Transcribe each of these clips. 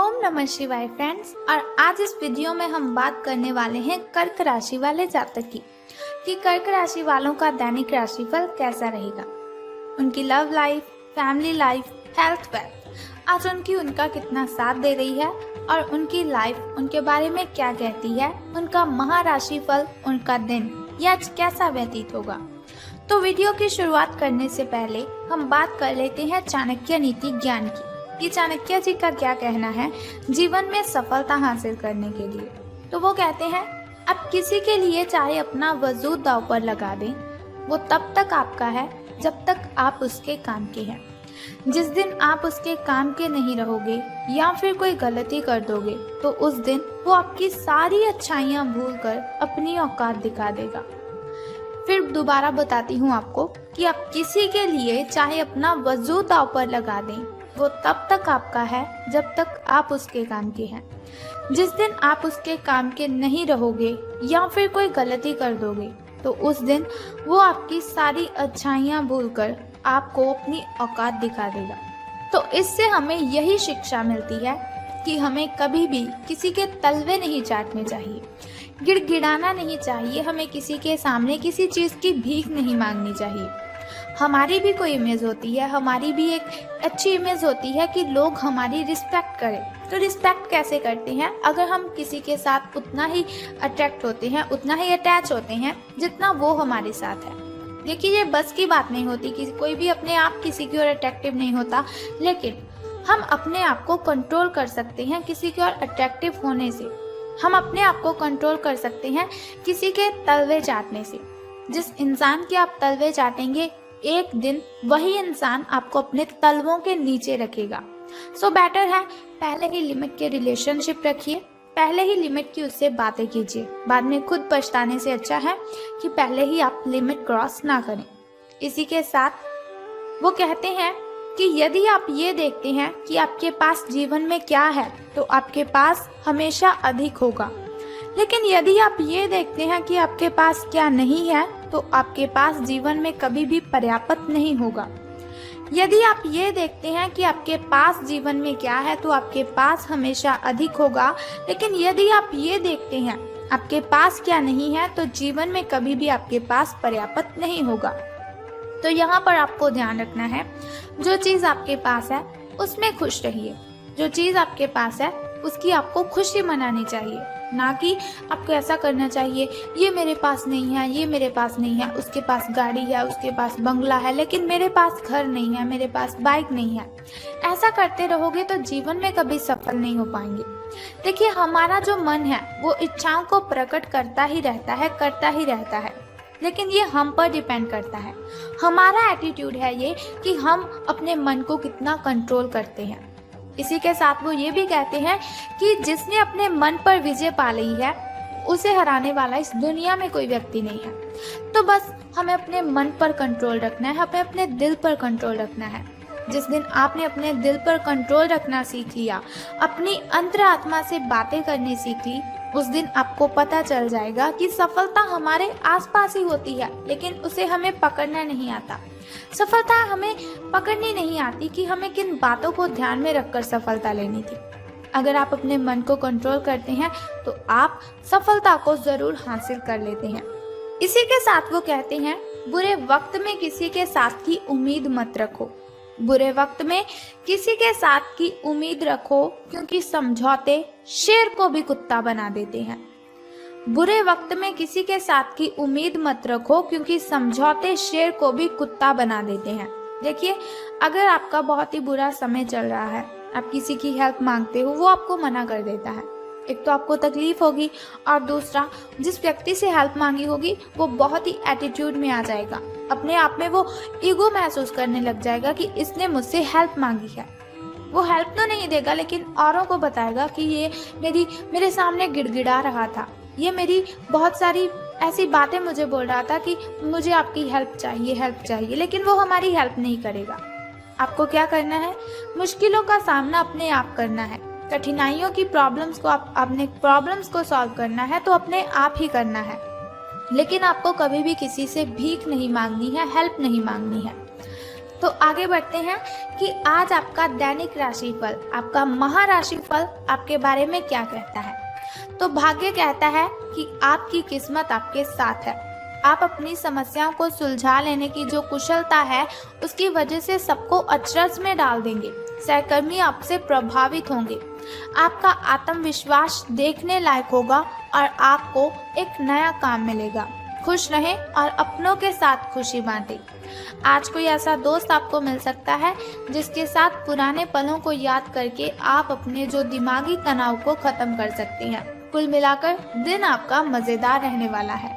ओम नमः शिवाय फ्रेंड्स। और आज इस वीडियो में हम बात करने वाले हैं कर्क राशि वाले जातक की कि कर्क राशि वालों का दैनिक राशिफल कैसा रहेगा, उनकी love life, family life, health, wealth, आज उनका कितना साथ दे रही है और उनकी लाइफ उनके बारे में क्या कहती है, उनका महाराशिफल, उनका दिन यह आज कैसा व्यतीत होगा। तो वीडियो की शुरुआत करने से पहले हम बात कर लेते हैं चाणक्य नीति ज्ञान की कि चाणक्य जी का क्या कहना है जीवन में सफलता हासिल करने के लिए। तो वो कहते हैं, आप किसी के लिए चाहे अपना वजूद दांव पर लगा दें, वो तब तक आपका है जब तक आप उसके काम के हैं। जिस दिन आप उसके काम के नहीं रहोगे या फिर कोई गलती कर दोगे तो उस दिन वो आपकी सारी अच्छाइयाँ भूलकर अपनी औकात दिखा देगा। फिर दोबारा बताती हूँ आपको कि आप किसी के लिए चाहे अपना वजूद दांव पर लगा दें, वो तब तक आपका है जब तक आप उसके काम के हैं। जिस दिन आप उसके काम के नहीं रहोगे या फिर कोई गलती कर दोगे तो उस दिन वो आपकी सारी अच्छाइयाँ भूलकर आपको अपनी औकात दिखा देगा। तो इससे हमें यही शिक्षा मिलती है कि हमें कभी भी किसी के तलवे नहीं चाटने चाहिए, गिड़गिड़ाना नहीं चाहिए, हमें किसी के सामने किसी चीज़ की भीख नहीं मांगनी चाहिए। हमारी भी कोई इमेज होती है, हमारी भी एक अच्छी इमेज होती है कि लोग हमारी रिस्पेक्ट करें। तो रिस्पेक्ट कैसे करते हैं? अगर हम किसी के साथ उतना ही अट्रैक्ट होते हैं, उतना ही अटैच होते हैं जितना वो हमारे साथ है। देखिए, ये बस की बात नहीं होती कि कोई भी अपने आप किसी की ओर अट्रैक्टिव नहीं होता, लेकिन हम अपने आप को कंट्रोल कर सकते हैं किसी की ओर अट्रैक्टिव होने से। हम अपने आप को कंट्रोल कर सकते हैं किसी के तलवे चाटने से। जिस इंसान के आप तलवे चाटेंगे, एक दिन वही इंसान आपको अपने तलवों के नीचे रखेगा। सो बेटर है पहले ही लिमिट के रिलेशनशिप रखिए, पहले ही लिमिट की उससे बातें कीजिए। बाद में खुद पछताने से अच्छा है कि पहले ही आप लिमिट क्रॉस ना करें। इसी के साथ वो कहते हैं कि यदि आप ये देखते हैं कि आपके पास जीवन में क्या है तो आपके पास हमेशा अधिक होगा, लेकिन यदि आप ये देखते हैं कि आपके पास क्या नहीं है तो आपके पास जीवन में कभी भी पर्याप्त नहीं होगा। यदि आप ये देखते हैं कि आपके पास जीवन में क्या है तो आपके पास हमेशा अधिक होगा, लेकिन यदि आप ये देखते हैं आपके पास क्या नहीं है तो जीवन में कभी भी आपके पास पर्याप्त नहीं होगा। तो यहाँ पर आपको ध्यान रखना है, जो चीज़ आपके पास है उसमें खुश रहिए। जो चीज़ आपके पास है उसकी आपको खुशी मनानी चाहिए, ना कि आपको ऐसा करना चाहिए ये मेरे पास नहीं है, ये मेरे पास नहीं है, उसके पास गाड़ी है, उसके पास बंगला है, लेकिन मेरे पास घर नहीं है, मेरे पास बाइक नहीं है। ऐसा करते रहोगे तो जीवन में कभी सफल नहीं हो पाएंगे। देखिए, हमारा जो मन है वो इच्छाओं को प्रकट करता ही रहता है, लेकिन ये हम पर डिपेंड करता है। हमारा एटीट्यूड है ये कि हम अपने मन को कितना कंट्रोल करते हैं। इसी के साथ वो ये भी कहते हैं कि जिसने अपने मन पर विजय पा ली है उसे हराने वाला इस दुनिया में कोई व्यक्ति नहीं है। तो बस हमें अपने मन पर कंट्रोल रखना है, हमें अपने दिल पर कंट्रोल रखना है। जिस दिन आपने अपने दिल पर कंट्रोल रखना सीख लिया, अपनी अंतरात्मा से बातें करनी सीख ली, उस दिन आपको पता चल जाएगा कि सफलता हमारे आसपास ही होती है, लेकिन उसे हमें पकड़ना नहीं आता। सफलता हमें पकड़नी नहीं आती कि हमें किन बातों को ध्यान में रखकर सफलता लेनी थी। अगर आप अपने मन को कंट्रोल करते हैं तो आप सफलता को जरूर हासिल कर लेते हैं। इसी के साथ वो कहते हैं, बुरे वक्त में किसी के साथ की उम्मीद मत रखो। बुरे वक्त में किसी के साथ की उम्मीद रखो, क्योंकि समझौते शेर को भी कुत्ता बना देते हैं। बुरे वक्त में किसी के साथ की उम्मीद मत रखो, क्योंकि समझौते शेर को भी कुत्ता बना देते हैं। देखिए, अगर आपका बहुत ही बुरा समय चल रहा है, आप किसी की हेल्प मांगते हो, वो आपको मना कर देता है, एक तो आपको तकलीफ होगी और दूसरा जिस व्यक्ति से हेल्प मांगी होगी वो बहुत ही एटीट्यूड में आ जाएगा, अपने आप में वो ईगो महसूस करने लग जाएगा कि इसने मुझसे हेल्प मांगी है। वो हेल्प तो नहीं देगा, लेकिन औरों को बताएगा कि ये मेरे सामने गिड़गिड़ा रहा था, ये मेरी बहुत सारी ऐसी बातें मुझे बोल रहा था कि मुझे आपकी हेल्प चाहिए, लेकिन वो हमारी हेल्प नहीं करेगा। आपको क्या करना है? मुश्किलों का सामना अपने आप करना है, कठिनाइयों की प्रॉब्लम्स को अपने प्रॉब्लम्स को सॉल्व करना है तो अपने आप ही करना है, लेकिन आपको कभी भी किसी से भीख नहीं मांगनी है, हेल्प नहीं मांगनी है। तो आगे बढ़ते हैं कि आज आपका दैनिक राशिफल, आपका महाराशिफल आपके बारे में क्या कहता है। तो भाग्य कहता है कि आपकी किस्मत आपके साथ है। आप अपनी समस्याओं को सुलझा लेने की जो कुशलता है उसकी वजह से सबको अचरज में डाल देंगे। सहकर्मी आपसे प्रभावित होंगे। आपका आत्मविश्वास देखने लायक होगा और आपको एक नया काम मिलेगा। खुश रहें और अपनों के साथ खुशी बांटें। आज कोई ऐसा दोस्त आपको मिल सकता है जिसके साथ पुराने पलों को याद करके आप अपने जो दिमागी तनाव को खत्म कर सकते हैं। कुल मिलाकर दिन आपका मजेदार रहने वाला है।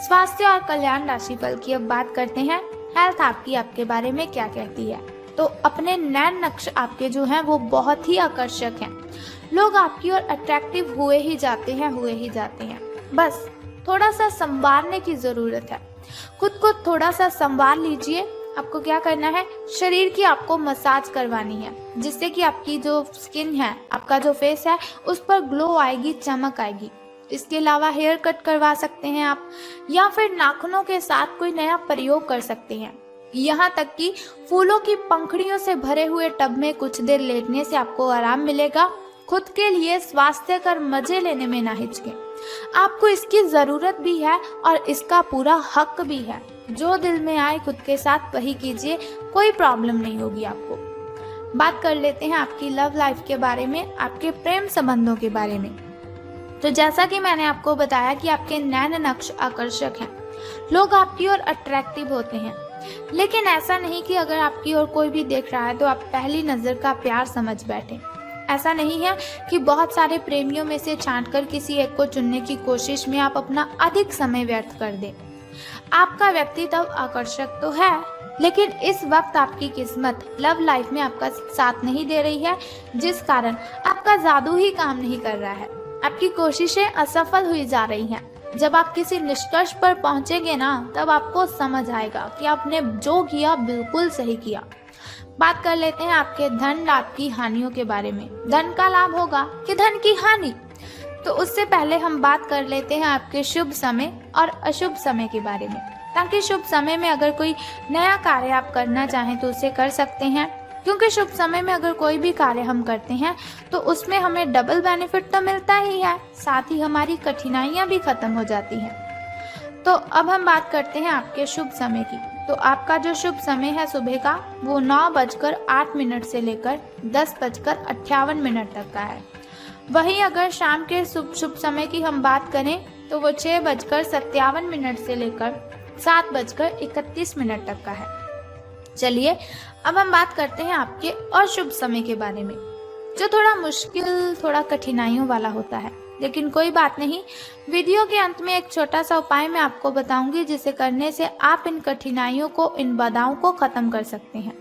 स्वास्थ्य और कल्याण राशिफल की अब बात करते हैं। हेल्थ आपकी आपके बारे में क्या कहती है। तो अपने नैन नक्श आपके जो हैं वो बहुत ही आकर्षक हैं। लोग आपकी ओर अट्रैक्टिव हुए ही जाते हैं। बस थोड़ा सा संवारने की जरूरत है। खुद को थोड़ा सा संवार लीजिए। आपको क्या करना है, शरीर की आपको मसाज करवानी है जिससे कि आपकी जो स्किन है, आपका जो फेस है उस पर ग्लो आएगी, चमक आएगी। इसके अलावा हेयर कट करवा सकते हैं आप, या फिर नाखूनों के साथ कोई नया प्रयोग कर सकते हैं। यहाँ तक कि फूलों की पंखुड़ियों से भरे हुए टब में कुछ देर लेटने से आपको आराम मिलेगा। खुद के लिए स्वास्थ्यकर मजे लेने में ना हिचकें। आपको इसकी जरूरत भी है और इसका पूरा हक भी है। जो दिल में आए खुद के साथ वही कीजिए, कोई प्रॉब्लम नहीं होगी आपको। बात कर लेते हैं आपकी लव लाइफ के बारे में, आपके प्रेम संबंधों के बारे में। तो जैसा कि मैंने आपको बताया कि आपके नैन नक्श आकर्षक हैं। लोग आपकी ओर अट्रैक्टिव होते हैं, लेकिन ऐसा नहीं कि अगर आपकी ओर कोई भी देख रहा है तो आप पहली नजर का प्यार समझ बैठे। ऐसा नहीं है कि बहुत सारे प्रेमियों में से छांटकर किसी एक को चुनने की कोशिश में आप अपना अधिक समय व्यर्थ कर दें। आपका व्यक्तित्व आकर्षक तो है, लेकिन इस वक्त आपकी किस्मत लव लाइफ में आपका साथ नहीं दे रही है, जिस कारण आपका जादू ही काम नहीं कर रहा है। आपकी कोशिशें असफल हुई जा रही हैं। जब आप किसी निष्कर्ष पर पहुंचेंगे ना, तब आपको समझ आएगा कि आपने जो किया बिल्कुल सही किया। बात कर लेते हैं आपके धन लाभ की हानियों के बारे में। धन का लाभ होगा कि धन की हानि। तो उससे पहले हम बात कर लेते हैं आपके शुभ समय और अशुभ समय के बारे में, ताकि शुभ समय में अगर कोई नया कार्य आप करना चाहें तो उसे कर सकते हैं। क्योंकि शुभ समय में अगर कोई भी कार्य हम करते हैं तो उसमें हमें डबल बेनिफिट तो मिलता ही है, साथ ही हमारी कठिनाइयां भी खत्म हो जाती हैं। तो अब हम बात करते हैं आपके शुभ समय की। तो आपका जो शुभ समय है सुबह का, वो 9:08 से लेकर 10:58 तक का है। वहीं अगर शाम के शुभ समय की हम बात करें तो वो 6:57 से लेकर 7:31 तक का है। चलिए अब हम बात करते हैं आपके अशुभ समय के बारे में, जो थोड़ा मुश्किल, थोड़ा कठिनाइयों वाला होता है। लेकिन कोई बात नहीं, वीडियो के अंत में एक छोटा सा उपाय मैं आपको बताऊंगी जिसे करने से आप इन कठिनाइयों को, इन बाधाओं को खत्म कर सकते हैं।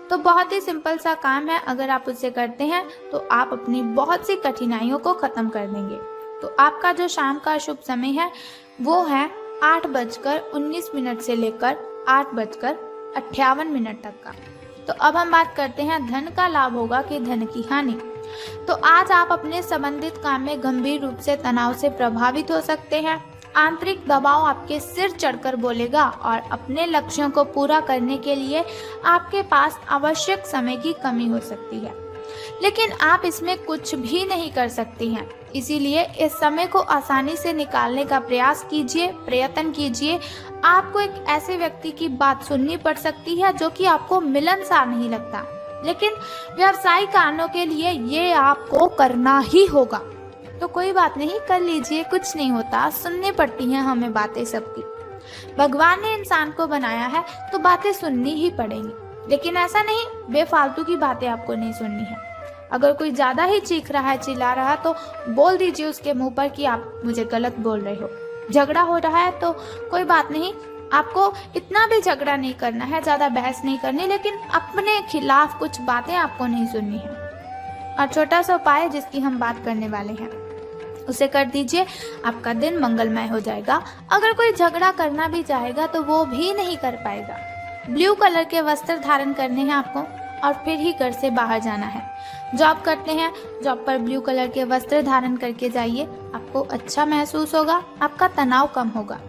तो बहुत ही सिंपल सा काम है, अगर आप उसे करते हैं तो आप अपनी बहुत सी कठिनाइयों को खत्म कर देंगे। तो आपका जो शाम का शुभ समय है वो है 8:19 से लेकर 8:58 तक का। तो अब हम बात करते हैं धन का लाभ होगा कि धन की हानि। तो आज आप अपने संबंधित काम में गंभीर रूप से तनाव से प्रभावित हो सकते हैं। आंतरिक दबाव आपके सिर चढ़कर बोलेगा और अपने लक्ष्यों को पूरा करने के लिए आपके पास आवश्यक समय की कमी हो सकती है, लेकिन आप इसमें कुछ भी नहीं कर सकती हैं। इसीलिए इस समय को आसानी से निकालने का प्रयत्न कीजिए। आपको एक ऐसे व्यक्ति की बात सुननी पड़ सकती है जो कि आपको मिलनसार नहीं लगता, लेकिन व्यवसायिक कारणों के लिए ये आपको करना ही होगा। तो कोई बात नहीं, कर लीजिए, कुछ नहीं होता। सुननी पड़ती हैं हमें बातें सबकी। भगवान ने इंसान को बनाया है तो बातें सुननी ही पड़ेंगी, लेकिन ऐसा नहीं बेफालतू की बातें आपको नहीं सुननी है। अगर कोई ज्यादा ही चीख रहा है, चिल्ला रहा है, तो बोल दीजिए उसके मुंह पर कि आप मुझे गलत बोल रहे हो। झगड़ा हो रहा है तो कोई बात नहीं, आपको इतना भी झगड़ा नहीं करना है, ज्यादा बहस नहीं करनी, लेकिन अपने खिलाफ कुछ बातें आपको नहीं सुननी है। और छोटा सा उपाय जिसकी हम बात करने वाले हैं उसे कर दीजिए, आपका दिन मंगलमय हो जाएगा। अगर कोई झगड़ा करना भी चाहेगा तो वो भी नहीं कर पाएगा। ब्लू कलर के वस्त्र धारण करने हैं आपको और फिर ही घर से बाहर जाना है। जॉब करते हैं, जॉब पर ब्लू कलर के वस्त्र धारण करके जाइए, आपको अच्छा महसूस होगा, आपका तनाव कम होगा।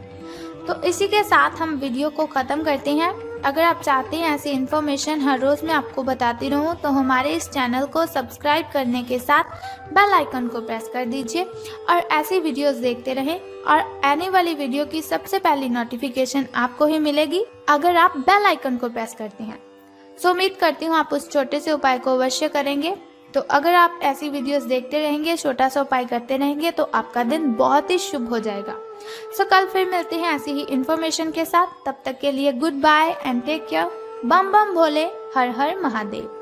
तो इसी के साथ हम वीडियो को ख़त्म करते हैं। अगर आप चाहते हैं ऐसी इन्फॉर्मेशन हर रोज़ मैं आपको बताती रहूं तो हमारे इस चैनल को सब्सक्राइब करने के साथ बेल आइकन को प्रेस कर दीजिए और ऐसी वीडियोस देखते रहें और आने वाली वीडियो की सबसे पहली नोटिफिकेशन आपको ही मिलेगी अगर आप बेल आइकन को प्रेस करते हैं। सो उम्मीद करती हूँ आप उस छोटे से उपाय को अवश्य करेंगे। तो अगर आप ऐसी वीडियोस देखते रहेंगे, छोटा सा उपाय करते रहेंगे तो आपका दिन बहुत ही शुभ हो जाएगा। सो कल फिर मिलते हैं ऐसी ही इन्फॉर्मेशन के साथ। तब तक के लिए good bye and take care. बम बम भोले, हर हर महादेव।